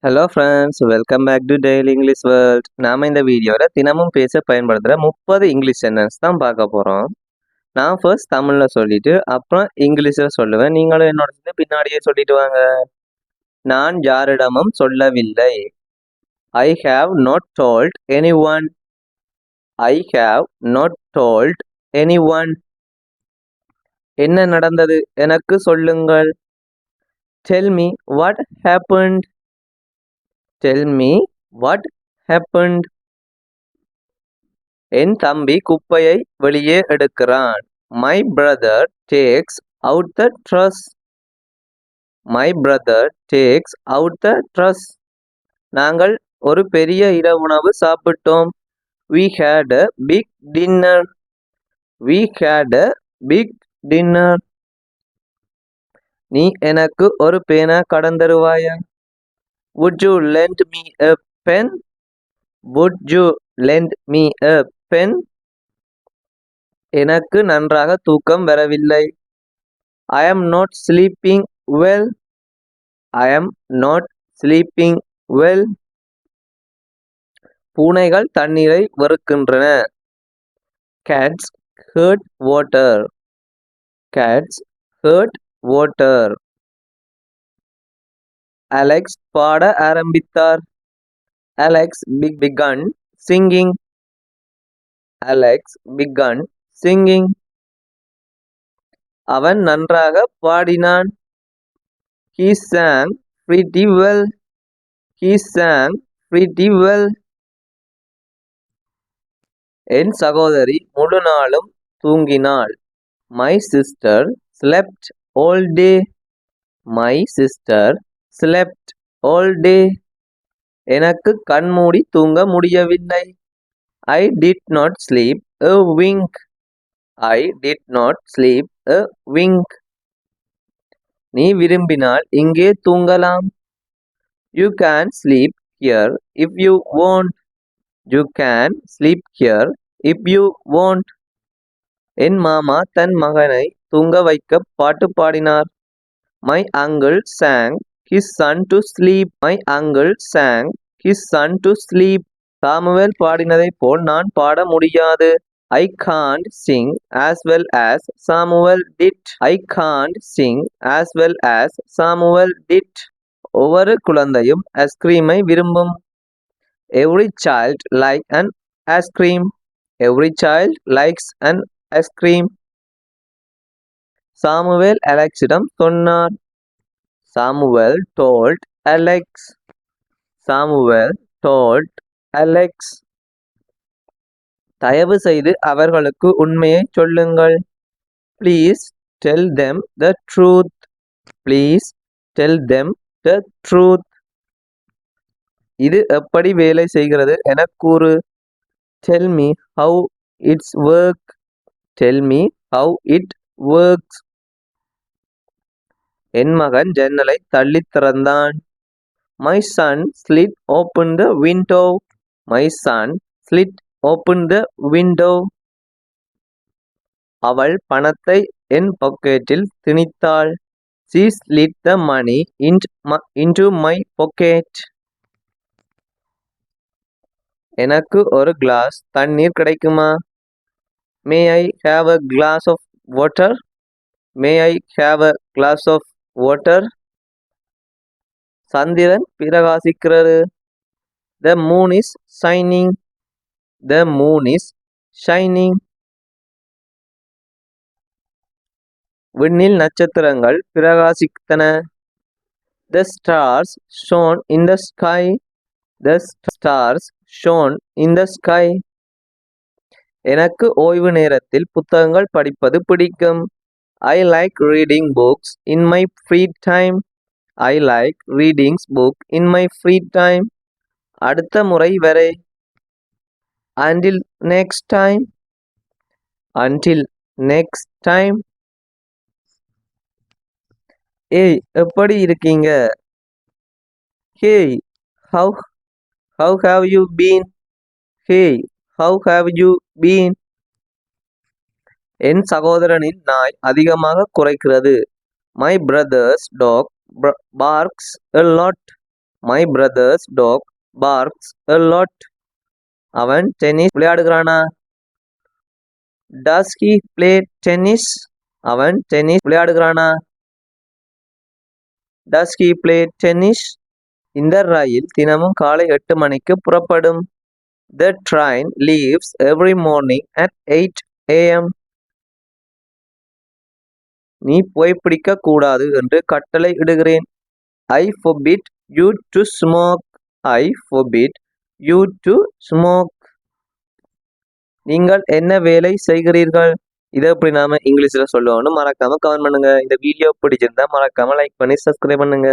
Hello friends, welcome back to daily English world. நாம இந்த வீடியோவில் தினமும் பேச பயன்படுத்துகிற 30 இங்கிலீஷ் சென்டென்ஸ் தான் பார்க்க போகிறோம். நான் ஃபர்ஸ்ட் தமிழில் சொல்லிட்டு அப்புறம் இங்கிலீஷில் சொல்லுவேன். நீங்களும் என்னோட சேர்ந்து பின்னாடியே சொல்லிட்டு வாங்க. நான் யாரிடமும் சொல்லவில்லை. I have not told anyone. I have not told anyone. என்ன நடந்தது எனக்கு சொல்லுங்கள். Tell me what happened. Tell me what happened. என் தம்பி குப்பையை வெளியே எடுக்கிறான். My brother takes out the trash. My brother takes out the trash. நாங்கள் ஒரு பெரிய இரவுணவு சாப்பிட்டோம். We had a big dinner. We had a big dinner. நீ எனக்கு ஒரு பேனா கடன் தருவாயா? Would you lend me a pen? Would you lend me a pen? எனக்கு நன்றாக தூக்கம் வரவில்லை. I am not sleeping well. I am not sleeping well. பூனைகள் தண்ணீரை வெறுக்கின்றன. Cats hate water. Cats hate water. Alex பாட ஆரம்பித்தார். Alex began singing. Alex began singing. அவன் நன்றாக பாடினான். He sang pretty well. He sang pretty well. என் சகோதரி முழு நாளும் தூங்கினாள். My sister slept all day. My sister slept all day. எனக்கு கண்மூடி தூங்க முடியவில்லை. I did not sleep a wink. I did not sleep a wink. நீ விரும்பினால் இங்கே தூங்கலாம். You can sleep here if you want. You can sleep here if you want. என் மாமா தன் மகனை தூங்க வைக்க பாட்டு பாடினார். My uncle sang his son to sleep. My uncle sang his son to sleep. Samuel பாடினதை போல் நான் பாட முடியாது. I can't sing as well as Samuel did. I can't sing as well as Samuel did. ஒவ்வொரு குழந்தையும் ஐஸ்கிரீமை விரும்பும். Every child likes an ice cream. Every child likes an ice cream. Samuel அலெக்ஸிடம் சொன்னார். Samuel told Alex. Samuel told Alex. தயவு செய்து அவர்களுக்கு உண்மையை சொல்லுங்கள். Please tell them the truth. Please tell them the truth. இது எப்படி வேலை செய்கிறது என கூறு. Tell me how it's work. Tell me how it works. என் மகன் ஜன்னலை தள்ளி திறந்தான். My son slid open the window. My son slid open the window. அவள் பணத்தை என் பாக்கெட்டில் திணித்தாள். She slid the money into my pocket. எனக்கு ஒரு கிளாஸ் தண்ணீர் கிடைக்குமா? May I have a glass of water? May I have a glass of water? சந்திரன் பிரகாசிக்கிறது. The moon is shining. The moon is shining. விண்ணில் நட்சத்திரங்கள் பிரகாசித்தன. The stars shone in the sky. The stars shone in the sky. எனக்கு ஓய்வு நேரத்தில் புத்தகங்கள் படிப்பது பிடிக்கும். I like reading books in my free time. I like reading books in my free time. அடுத்த முறை வரை. Until next time. Until next time. ஏய், எப்படி இருக்கீங்க? Hey, how have you been? Hey, how have you been? என் சகோதரனின் நாய் அதிகமாக குரைக்கிறது. My brother's dog barks a lot. My brother's dog barks a lot. அவன் டென்னிஸ் விளையாடுகிறானா? Does he play tennis? அவன் டென்னிஸ் விளையாடுகிறானா? Does he play tennis? இந்த ரயில் தினமும் காலை 8 மணிக்கு புறப்படும். The train leaves every morning at 8 a.m. நீ புகைப்பிடிக்க கூடாது என்று கட்டளை இடுகிறேன். I forbid you to smoke. I forbid you to smoke. நீங்கள் என்ன வேலை செய்கிறீர்கள்? இதை எப்படி நாம இங்கிலீஷ்ல சொல்லுவோம்னு மறக்காம கமெண்ட் பண்ணுங்க. இந்த வீடியோ பிடிச்சிருந்தா மறக்காம லைக் பண்ணி சப்ஸ்கிரைப் பண்ணுங்க.